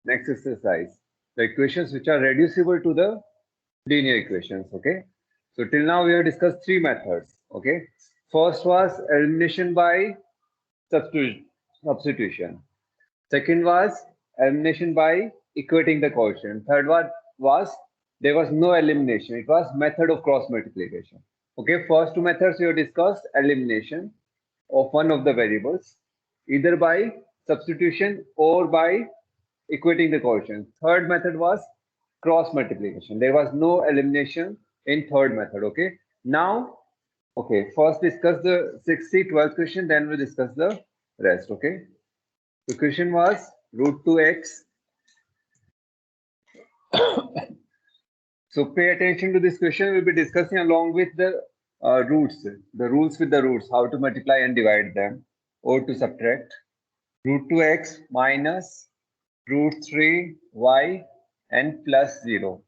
Next exercise. The equations which are reducible to the linear equations. Okay. So till now we have discussed three methods. Okay. First was elimination by substitution. Second was elimination by equating the quotient. Third one was there was no elimination. It was method of cross multiplication. Okay, first two methods we have discussed elimination of one of the variables, either by substitution or by equating the quotient. Third method was cross multiplication. There was no elimination in third method. Okay, now okay, first discuss the 60 12th question, then we discuss the rest. Okay. The question was root 2x. So pay attention to this question. We'll be discussing along with the roots, the rules with the roots, how to multiply and divide them or to subtract. Root 2x minus root 3y and plus 0.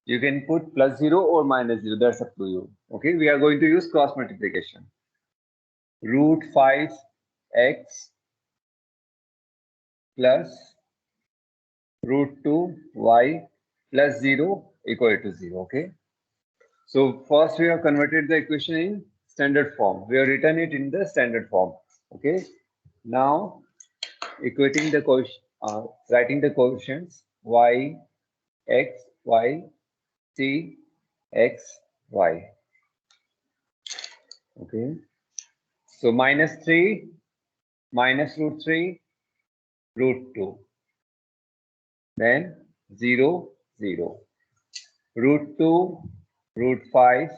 You can put plus 0 or minus 0. That's up to you. Okay, we are going to use cross multiplication. Root 5x plus root 2y plus 0 equal to 0. Okay. So first we have converted the equation in standard form. We have written it in the standard form. Okay. Now equating the writing the coefficients y, x, y, c, x, y. Okay. So minus 3, minus root 3, root 2. Then 0, 0. Root 2, root 5,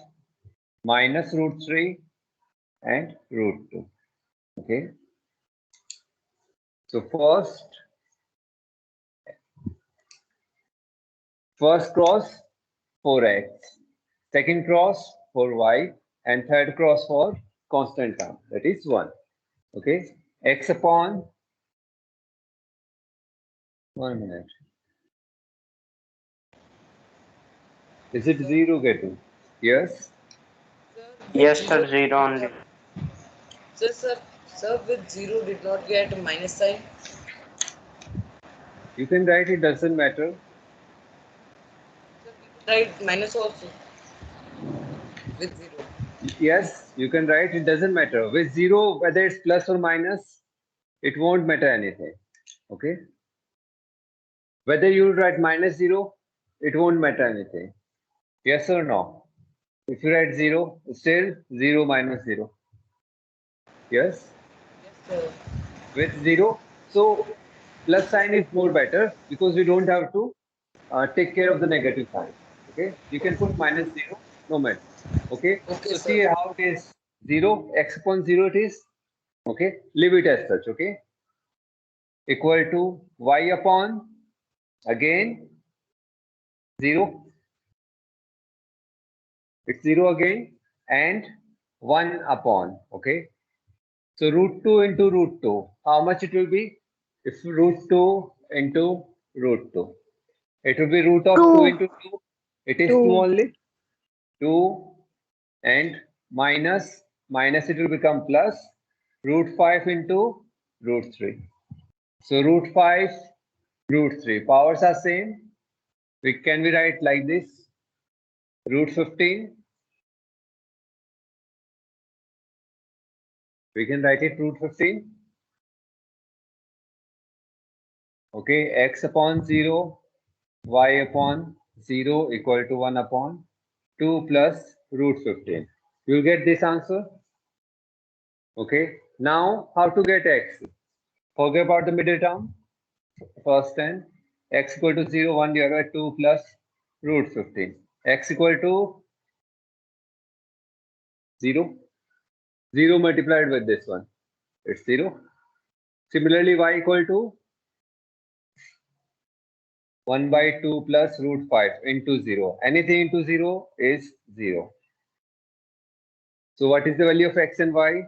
minus root 3 and root 2. Okay. So first cross 4x, second cross for y, and third cross for constant term, that is 1. Okay. X upon 1 minute. Is it 0 getting? Yes. With Yes, zero, sir, zero only. sir, with zero did not get a minus sign. You can write it, doesn't matter. Right, minus also with zero. Yes, you can write it, doesn't matter. With 0, whether it's plus or minus, it won't matter anything. Okay. Whether you write minus 0, it won't matter anything. Yes or no? If you write 0, still 0 minus 0. Yes. Yes, sir. With 0. So plus sign is more better because we don't have to take care of the negative sign. Okay. You can put minus 0, no matter. Okay. Okay, So sir. see how it is 0, x upon 0 it is. Okay. Leave it as such. Okay. Equal to y upon again 0. It's 0 again and 1 upon. Okay. So root 2 into root 2. How much it will be? If root 2 into root 2. It will be root of 2 Two. into 2. It is 2 Two. only. 2 and minus it will become plus root 5 into root 3. So root 5, root 3. Powers are same. Can we write like this? Root 15. We can write it root 15. Okay, x upon 0, y upon 0 equal to 1 upon 2 plus root 15. You'll get this answer. Okay, now how to get x? Forget about the middle term. First and x equal to 0, 1 divided by 2 plus root 15. X equal to 0. 0 multiplied with this one. It's 0. Similarly, y equal to 1 by 2 plus root 5 into 0. Anything into 0 is 0. So what is the value of x and y?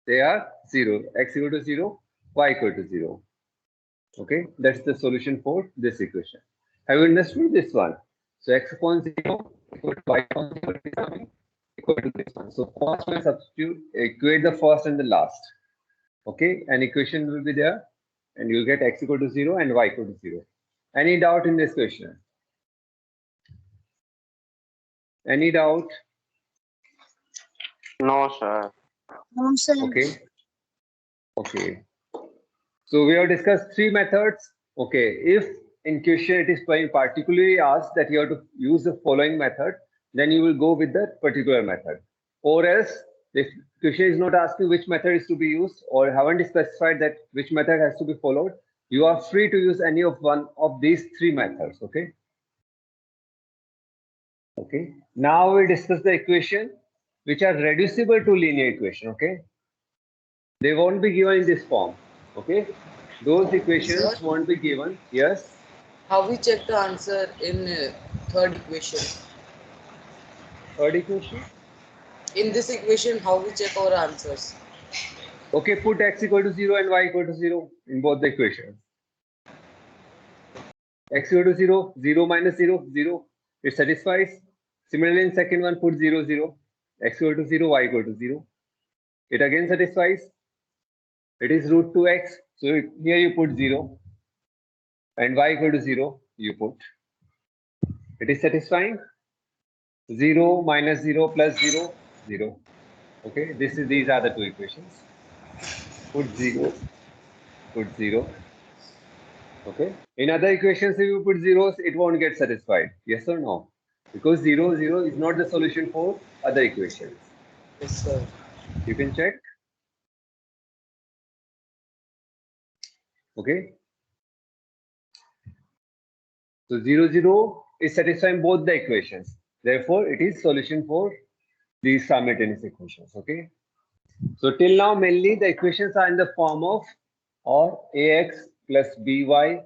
They are 0. X equal to 0, y equal to 0. Okay, that's the solution for this equation. Have you understood this one? So x upon 0 equal to y upon 0 is coming equal to this one. So first one substitute, equate the first and the last. Okay, an equation will be there and you'll get x equal to 0 and y equal to 0. Any doubt in this question? Any doubt? No, sir. No, sir. Okay. Okay. So we have discussed three methods. Okay. If in question it is particularly asked that you have to use the following method, then you will go with that particular method. Or else, if question is not asking which method is to be used or haven't specified that which method has to be followed, you are free to use any of one of these three methods. Okay. Okay. Now we discuss the equation which are reducible to linear equation. Okay. They won't be given in this form. Okay. Those equations Sir? won't be given. Yes. How we check the answer in third equation? Third equation. In this equation, how we check our answers? Okay, put x equal to 0 and y equal to 0 in both the equations. X equal to 0, 0 minus 0, 0. It satisfies. Similarly, in second one, put 0, 0. X equal to 0, y equal to 0. It again satisfies. It is root 2x. So here you put 0. And y equal to 0, you put. It is satisfying. 0 minus 0 plus 0, 0. Okay, these are the two equations. Put 0, put 0. Okay. In other equations, if you put zeros, it won't get satisfied. Yes or no? Because 0, 0 is not the solution for other equations. Yes, sir. You can check. Okay. So 0, 0 is satisfying both the equations. Therefore, it is solution for these simultaneous equations. Okay. So till now, mainly the equations are in the form of or ax plus by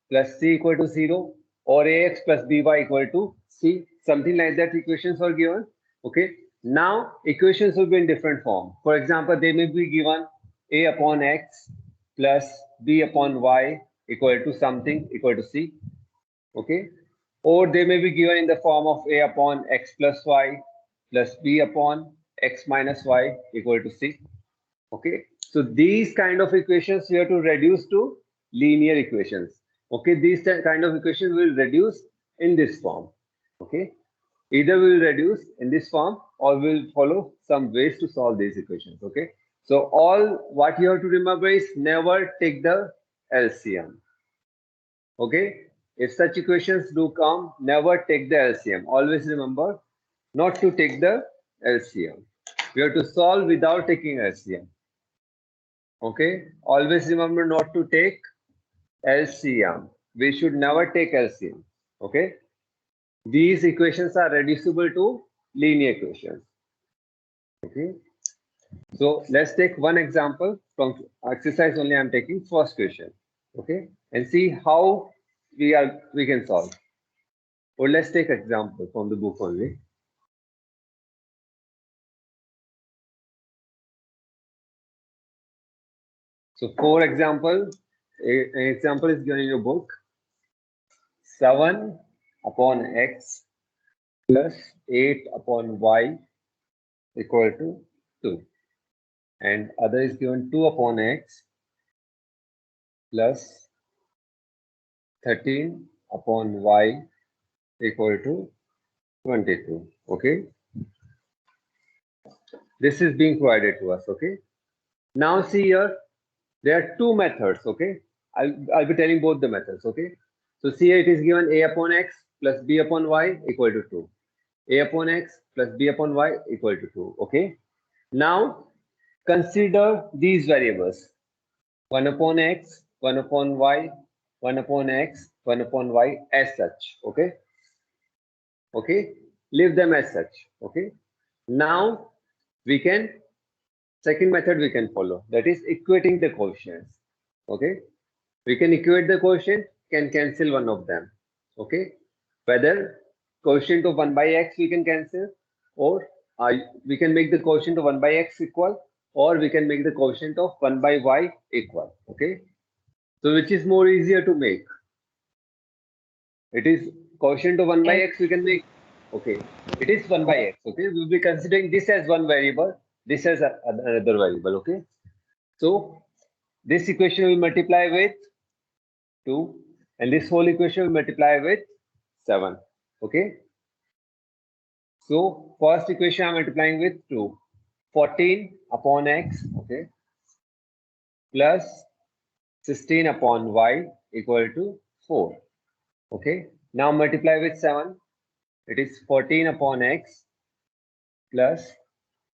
plus c equal to 0 or ax plus by equal to c. Something like that equations are given. Okay. Now equations will be in different form. For example, they may be given a upon x plus b upon y equal to something equal to c. Okay. Or they may be given in the form of a upon x plus y plus b upon x minus y equal to c. Okay, so these kind of equations we have to reduce to linear equations. Okay, these kind of equations will reduce in this form. Okay, either we will reduce in this form or we'll follow some ways to solve these equations. Okay, so all what you have to remember is never take the LCM. Okay, if such equations do come, never take the LCM. Always remember not to take the LCM. We have to solve without taking LCM. Okay, always remember not to take LCM. We should never take LCM. Okay, these equations are reducible to linear equations. Okay, so let's take one example from exercise only. I'm taking first question. Okay, and see how we can solve. Or let's take example from the book only. So for example, an example is given in your book. 7 upon x plus 8 upon y equal to 2. And other is given 2 upon x plus 13 upon y equal to 22. Okay. This is being provided to us. Okay. Now see here, there are two methods. Okay. I'll be telling both the methods. Okay. So see here it is given a upon x plus b upon y equal to 2. A upon x plus b upon y equal to 2. Okay. Now consider these variables 1 upon x, 1 upon y, 1 upon x, 1 upon y as such. Okay. Okay. Leave them as such. Okay. Now we can second method we can follow, that is equating the quotients. Okay. We can equate the quotient, can cancel one of them. Okay. Whether quotient of 1 by x we can cancel, or we can make the quotient of 1 by x equal, or we can make the quotient of 1 by y equal. Okay. So which is more easier to make? It is quotient of 1 by x we can make. Okay. It is 1 by x. Okay. We'll be considering this as one variable, this as another variable. Okay. So this equation will multiply with 2. and this whole equation will multiply with 7. Okay. So first equation I'm multiplying with 2. 14 upon x, okay, plus 16 upon y equal to 4. Okay. Now multiply with 7. It is 14 upon x plus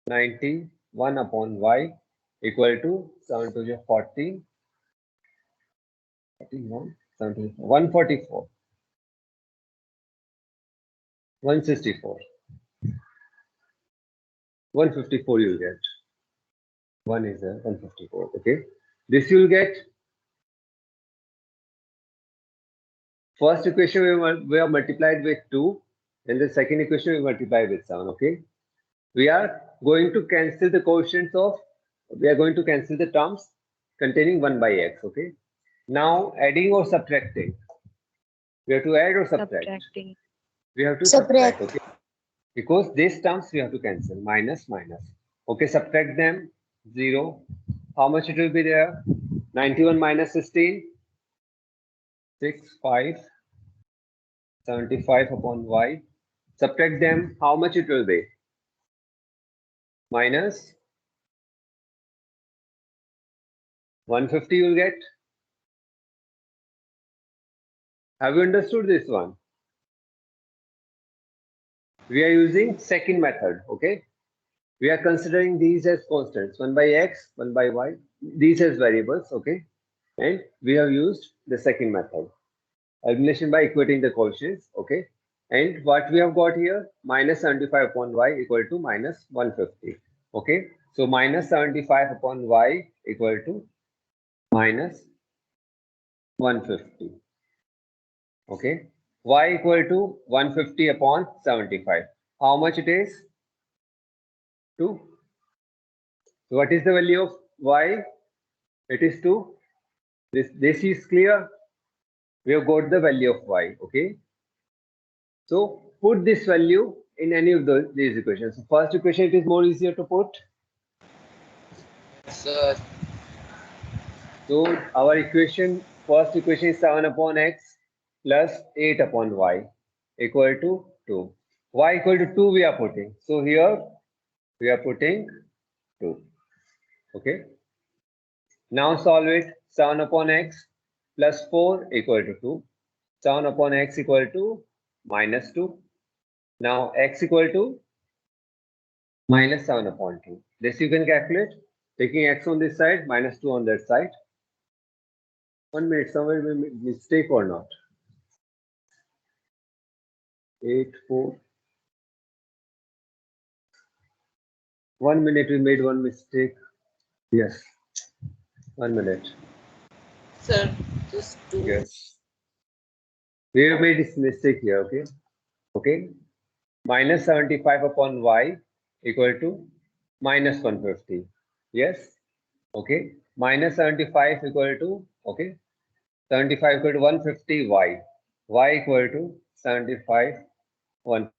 91 upon y equal to 7 to the 14, 41, 144, 164, 154 you'll get. 1 is a 154. Okay. This you'll get. First equation we are multiplied with 2, and the second equation we multiply with 7. Okay. We are going to cancel the quotients of, we are going to cancel the terms containing 1 by x. Okay. Now adding or subtracting. We have to add or subtract. Subtracting. We have to subtract. Okay. Because these terms we have to cancel. Minus, minus. Okay. Subtract them. 0. How much it will be there? 91 minus 16. 6, 5. 75 upon y. Subtract them. How much it will be? Minus 150 you'll get. Have you understood this one? We are using second method, okay? We are considering these as constants, 1 by x, 1 by y, these as variables, okay? And we have used the second method, elimination by equating the quotients, okay? And what we have got here, minus 75 upon y equal to minus 150, okay? So minus 75 upon y equal to minus 150, okay? Y equal to 150 upon 75. How much it is? 2. So what is the value of y? It is 2. This is clear. We have got the value of y. Okay. So put this value in any of these equations. So first equation it is more easier to put. Sir, So our equation, first equation is 7 upon x plus 8 upon y equal to 2. Y equal to 2 we are putting. So here we are putting 2. Okay. Now solve it. 7 upon x plus 4 equal to 2. 7 upon x equal to minus 2. Now x equal to minus 7 upon 2. This you can calculate. Taking x on this side, minus 2 on that side. 1 minute, somewhere we made mistake or not. 8, 4. 1 minute we made one mistake. Yes. 1 minute. sir, just do. Yes. We have made this mistake here, okay? Okay. Minus 75 upon y equal to minus 150. Yes. Okay. Minus 75 equal to, okay, 75 equal to 150 y. Y equal to 75 1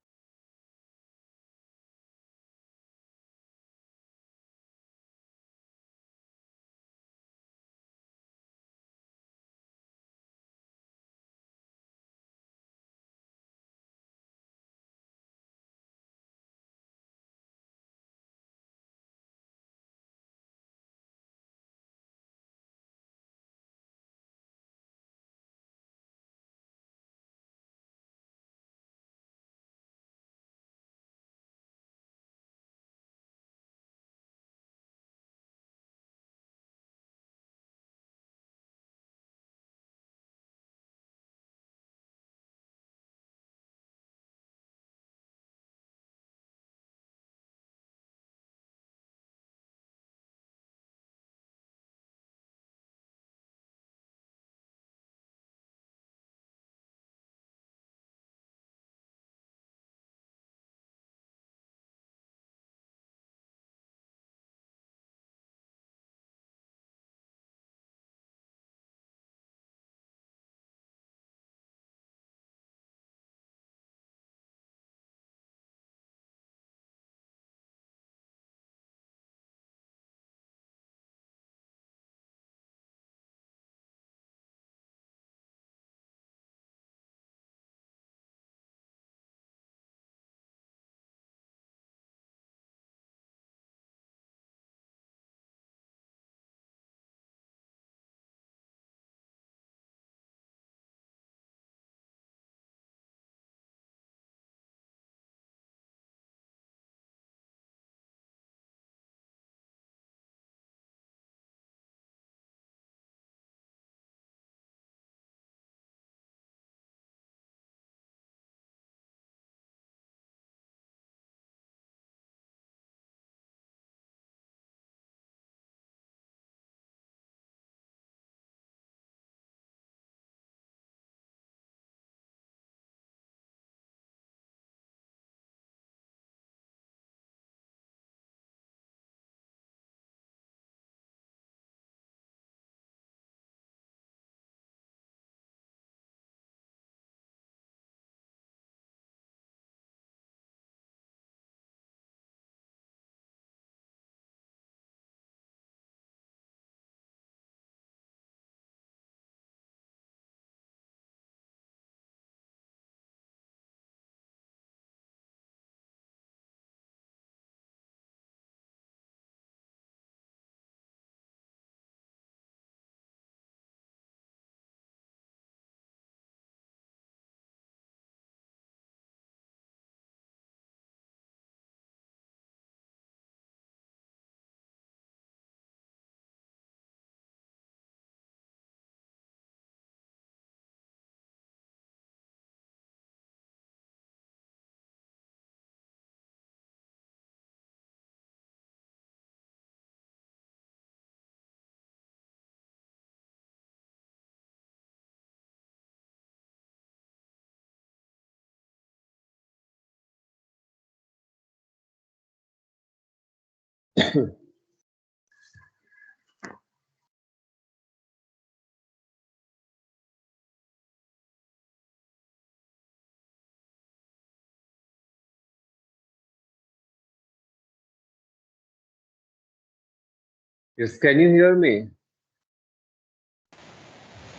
Yes, can you hear me?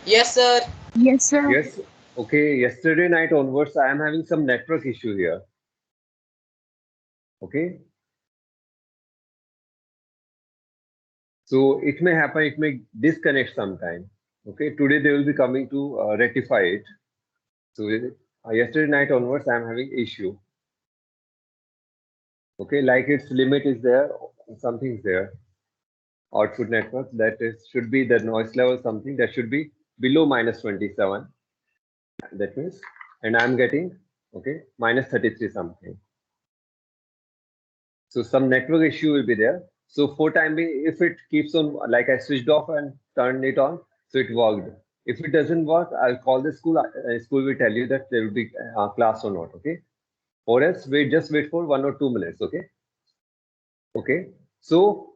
Yes, sir. Yes, sir. Yes. Okay. Yesterday night onwards, I am having some network issue here. Okay. So it may happen, it may disconnect sometime. Okay. Today they will be coming to rectify it. So yesterday night onwards, I am having issue. Okay. Like its limit is there, something's there. Output network that is should be the noise level something that should be below -27. That means, and I'm getting okay -33 something. So some network issue will be there. So for time being, if it keeps on, like I switched off and turned it on, so it worked. If it doesn't work, I'll call the school. School will tell you that there will be class or not. Okay. Or else just wait for 1 or 2 minutes. Okay. Okay. So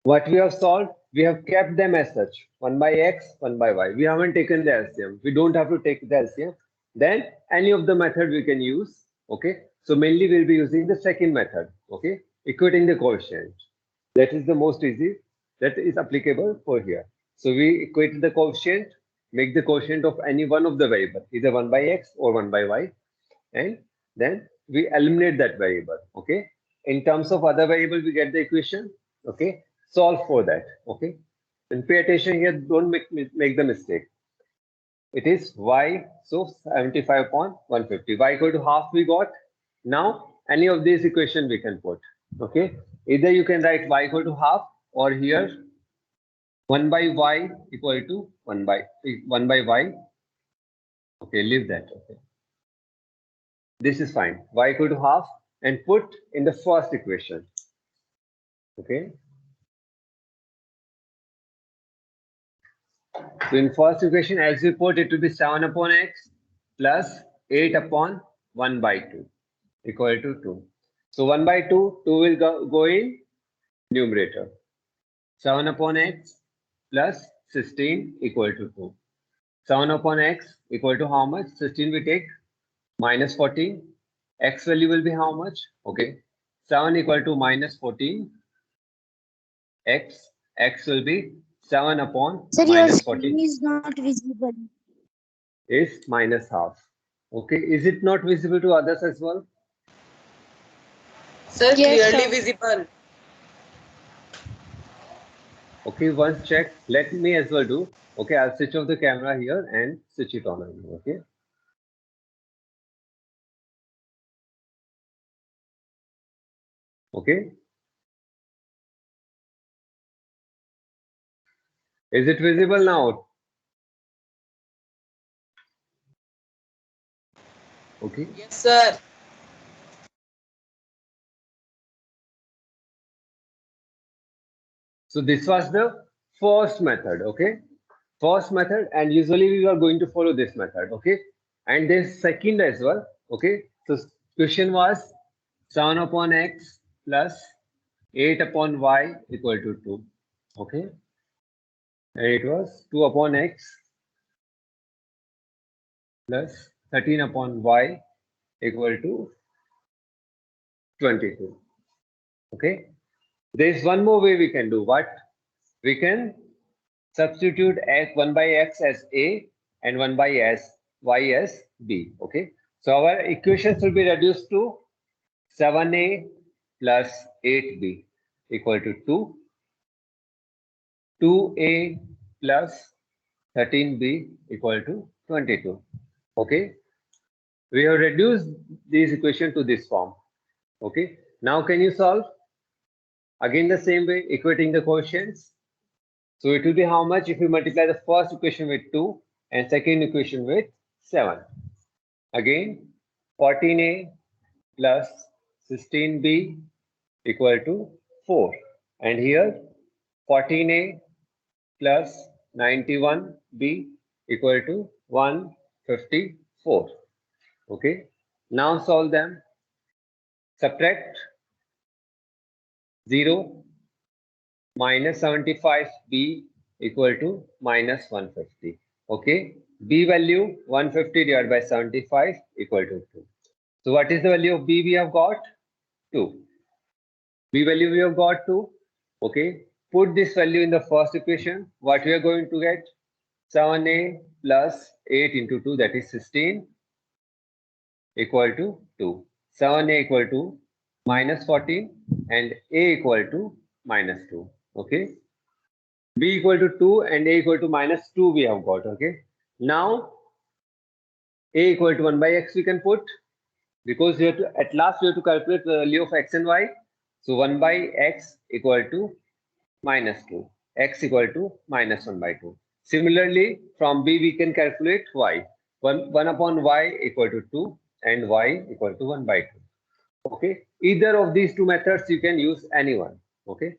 what we have solved, we have kept them as such, 1 by x, 1 by y. We haven't taken the LCM. We don't have to take the LCM. Then any of the method we can use. Okay. So mainly we'll be using the second method. Okay. Equating the coefficient. That is the most easy. That is applicable for here. So we equate the coefficient, make the coefficient of any one of the variable, either 1 by x or 1 by y. And then we eliminate that variable. Okay. In terms of other variable, we get the equation. Okay. Solve for that. Okay. And pay attention here. Don't make the mistake. It is y. So 75 upon 150. Y equal to half we got. Now any of these equation we can put. Okay. Either you can write y equal to half, or here 1 by y equal to 1 by y. Okay. Leave that. Okay. This is fine. Y equal to half and put in the first equation. Okay. So in first equation, as we put, it will be 7 upon x plus 8 upon 1 by 2 equal to 2. So 1 by 2, 2 will go in numerator. 7 upon x plus 16 equal to 2. 7 upon x equal to how much? 16 we take minus 14. X value will be how much? Okay. 7 equal to minus 14. X will be 7 upon Sir, your minus screen 14 is not visible. is minus half. Okay. Is it not visible to others as well? Sir, Yes, clearly sir. visible. Okay. Once check. Let me as well do. Okay. I'll switch off the camera here and switch it on again. Okay. Okay. Is it visible now? Okay. Yes, sir. So this was the first method. Okay. First method, and usually we are going to follow this method. Okay. And this second as well. Okay. So question was 7 upon x plus 8 upon y equal to 2. Okay. And it was 2 upon x plus 13 upon y equal to 22. Okay. There is one more way we can do. What? We can substitute x 1 by x as a and 1 by y as b. Okay. So our equations will be reduced to 7a plus 8b equal to 2. 2a plus 13b equal to 22. Okay. We have reduced this equation to this form. Okay. Now can you solve? Again the same way, equating the coefficients. So it will be how much if you multiply the first equation with 2 and second equation with 7. Again 14a plus 16b equal to 4. And here 14a plus 91b equal to 154. Okay. Now solve them. Subtract 0 minus 75b equal to minus 150. Okay, b value 150 divided by 75 equal to 2. So what is the value of b we have got? 2. B value we have got 2. Okay, put this value in the first equation. What we are going to get? 7a plus 8 into 2, that is 16, equal to 2. 7a equal to minus 14 and a equal to minus 2. Okay, b equal to 2 and a equal to minus 2 we have got. Okay, now a equal to 1 by x we can put, because we have to, at last we have to calculate the value of x and y. So 1 by x equal to minus 2, x equal to minus 1 by 2. Similarly, from b we can calculate y. 1 upon y equal to 2 and y equal to 1 by 2. Okay, either of these two methods you can use, any one. Okay,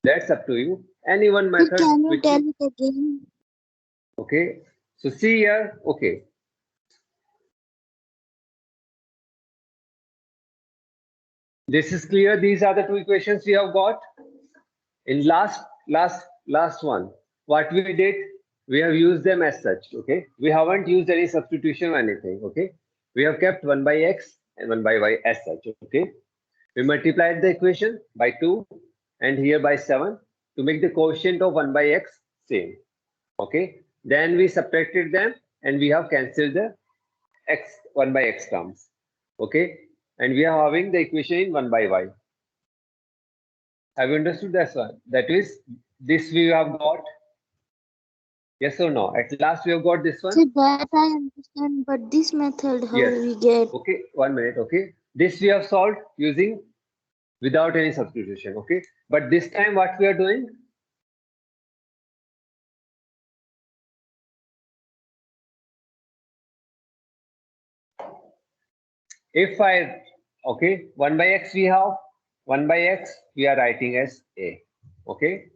that's up to you. Any one method. Can you tell it again? Okay, so see here. Okay, this is clear. These are the two equations we have got. In last one, what we did, we have used them as such. Okay, we haven't used any substitution or anything. Okay, we have kept 1 by x and 1 by y as such. Okay, we multiplied the equation by 2 and here by 7 to make the quotient of 1 by x same. Okay, then we subtracted them and we have cancelled the x 1 by x terms. Okay, and we are having the equation in 1 by y. Have you understood that one? That is, this we have got. Yes or no? At last we have got this one. So that I understand, but this method, how Yes. we get? Okay, 1 minute. Okay, this we have solved using without any substitution. Okay, but this time what we are doing? If I, okay, 1 by x we have, 1 by x we are writing as a. Okay,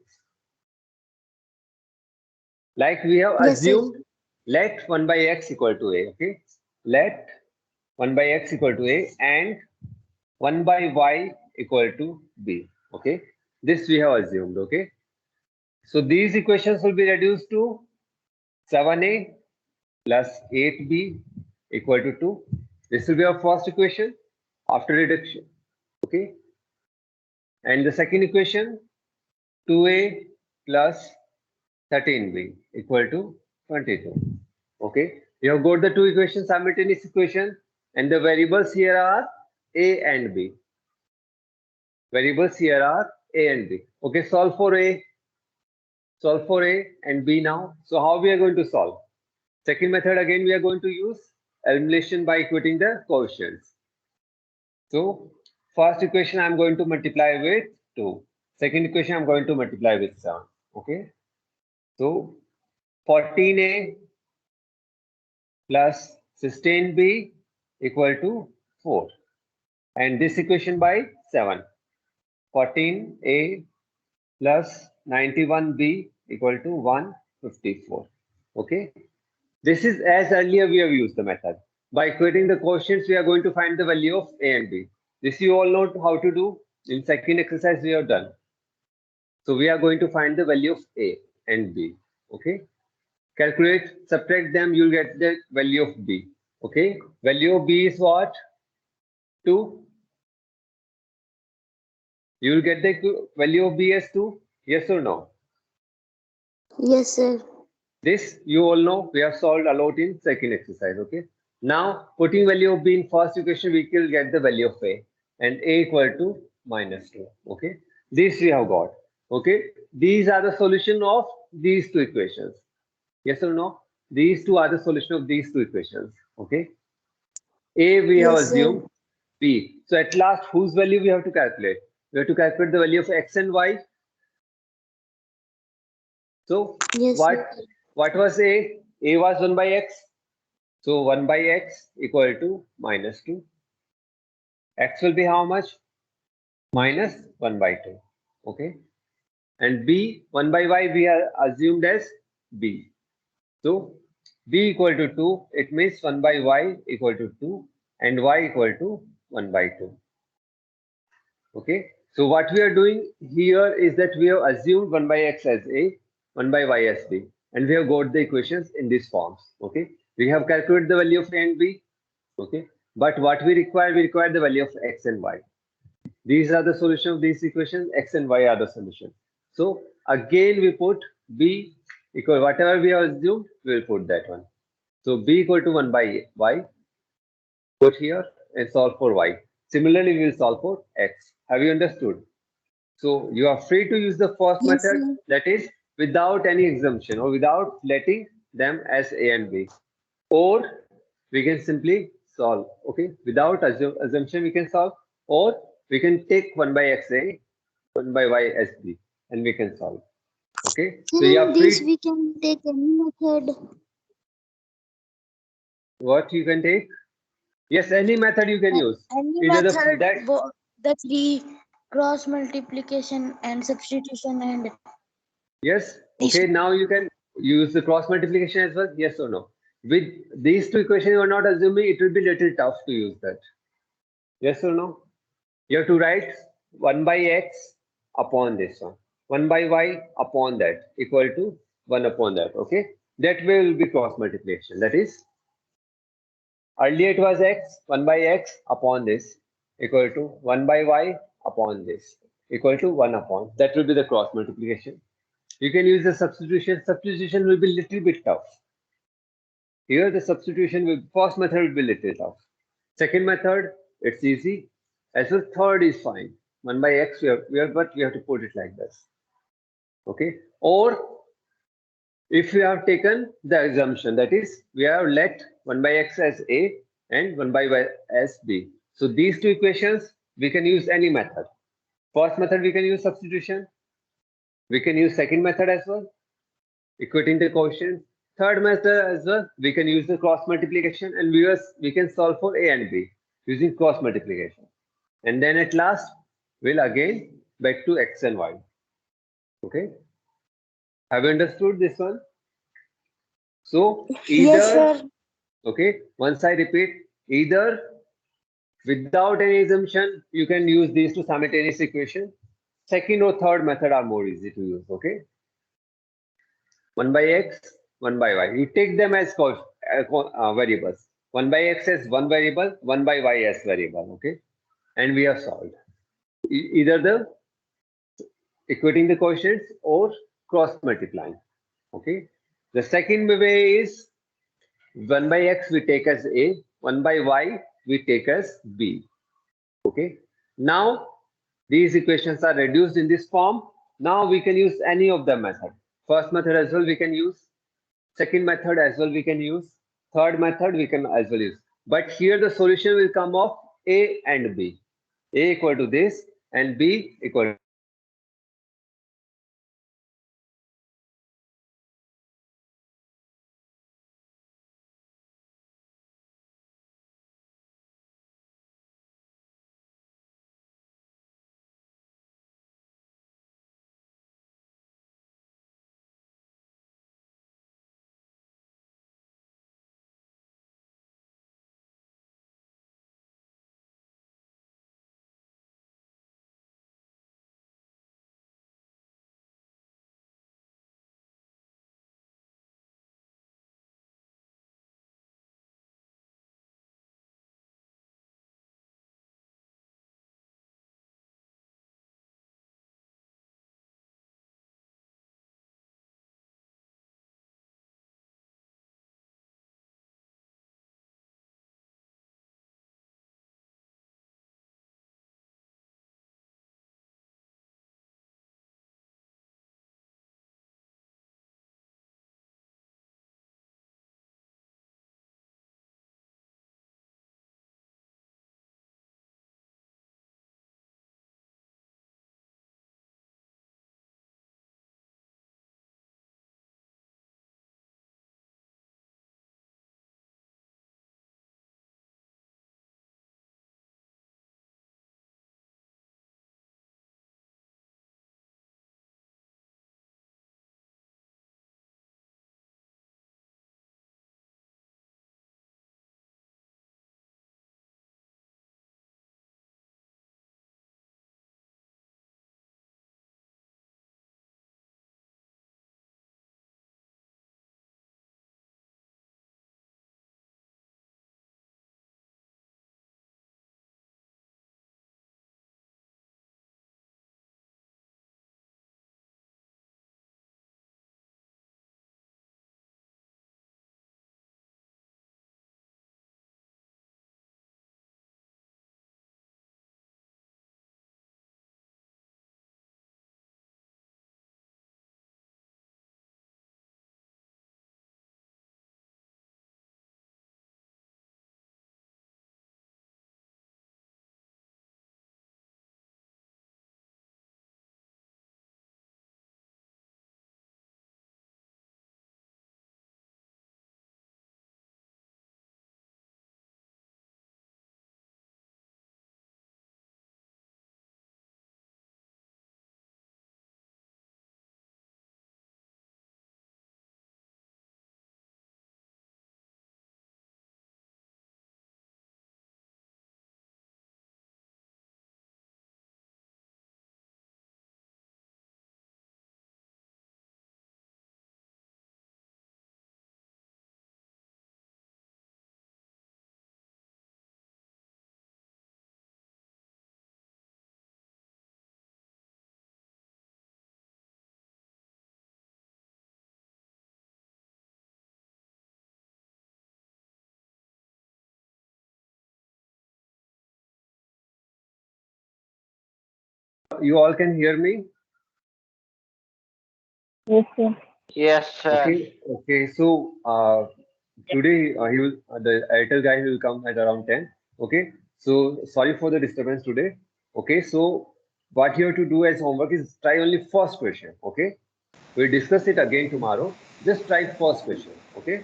like we have Yes, sir. assumed, let 1 by x equal to a. Okay, let 1 by x equal to a and 1 by y equal to b. Okay, this we have assumed. Okay, so these equations will be reduced to 7a plus 8b equal to 2. This will be our first equation after reduction. Okay, and the second equation, 2a plus 13b equal to 22. Okay, you have got the two equations, simultaneous equation, and the variables here are a and b. Variables here are a and b. Okay, solve for a and b now. So how we are going to solve? Second method, again we are going to use elimination by equating the quotients. So first equation I am going to multiply with 2. Second equation I am going to multiply with 7. Okay, so 14a plus 16b equal to 4, and this equation by 7. 14a plus 91b equal to 154. Okay, this is as earlier we have used the method. By equating the quotients, we are going to find the value of a and b. This you all know how to do. In second exercise we have done. So we are going to find the value of a and b. Okay, calculate, subtract them, you'll get the value of b. Okay, value of b is what? 2. You will get the value of b as 2. Yes or no? Yes, sir. This you all know, we have solved a lot in second exercise. Okay, now putting value of b in first equation, we will get the value of a, and a equal to minus 2. Okay, this we have got. Okay, these are the solution of these two equations. Yes or no? These two are the solution of these two equations. Okay, a we have Yes, sir. assumed, b. So at last, whose value we have to calculate? We have to calculate the value of x and y. So Yes, what sir. what was a? A was 1 by x. So 1 by x equal to minus 2. X will be how much? Minus 1 by 2. Okay. And b, 1 by y we are assumed as b. So b equal to 2. It means 1 by y equal to 2 and y equal to 1 by 2. Okay. So what we are doing here is that we have assumed 1 by x as a, 1 by y as b, and we have got the equations in these forms. Okay, we have calculated the value of a and b. Okay, but what we require the value of x and y. These are the solution of these equations. X and y are the solution. So again, we put b equal whatever we have assumed, we will put that one. So b equal to 1 by y. Put here and solve for y. Similarly, we will solve for x. Have you understood? So you are free to use the first Yes, method, sir. that is without any exemption or without letting them as a and b. Or we can simply solve. Okay, without assumption we can solve, or we can take 1 by x a, 1 by y as b, and we can solve. Okay, Sir, so you in are this free. we can take any method. What you can take? Yes, any method you can use. Any Either method, that. the three, cross multiplication and substitution and Yes. this. Okay. Now you can use the cross multiplication as well. Yes or no? With these two equations, you are not assuming it will be little tough to use that. Yes or no? You have to write 1 by x upon this one, 1 by y upon that equal to 1 upon that. Okay. That way will be cross multiplication. That is, earlier it was x, 1 by x upon this equal to 1 by y upon this equal to 1 upon. That will be the cross multiplication. You can use the substitution. Substitution will be little bit tough. Here the substitution will, first method will be little tough. Second method, it's easy. As well, third is fine. 1 by x, but we have to put it like this. Okay. Or if we have taken the assumption, that is, we have let 1 by x as a and 1 by y as b. So these two equations, we can use any method. First method, we can use substitution. We can use second method as well, equating the quotient. Third method as well, we can use the cross multiplication, and we can solve for a and b using cross multiplication. And then at last, we'll again back to x and y. Okay. Have you understood this one? So Yes, either, sir. okay, once I repeat, either without any assumption, you can use these two simultaneous equations. Second or third method are more easy to use. Okay. 1 by x, 1 by y. You take them as variables. 1 by x as one variable, 1 by y as variable. Okay. And we have solved. Either the equating the quotients or cross multiplying. Okay. The second way is 1 by x we take as a, 1 by y we take as b. Okay. Now these equations are reduced in this form. Now we can use any of the method. First method as well we can use. Second method as well we can use. Third method we can as well use. But here the solution will come of a and b. A equal to this and b equal You all can hear me? Yes, sir. Yes, sir. Okay. So today he will the editor guy will come at around 10. Okay. So sorry for the disturbance today. Okay. So what you have to do as homework is try only first question. Okay. We'll discuss it again tomorrow. Just try first question. Okay.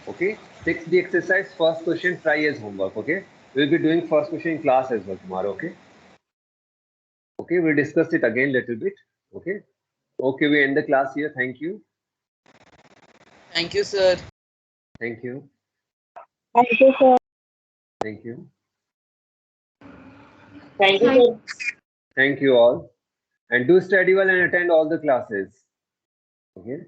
Okay. 6D exercise, first question, try as homework. Okay. We'll be doing first question in class as well tomorrow. Okay. Okay. We'll discuss it again little bit. Okay. Okay. We end the class here. Thank you. Thank you, sir. Thank you. Thank you, sir. Thank you. Thank you, sir. Thank you all. And do study well and attend all the classes. Okay.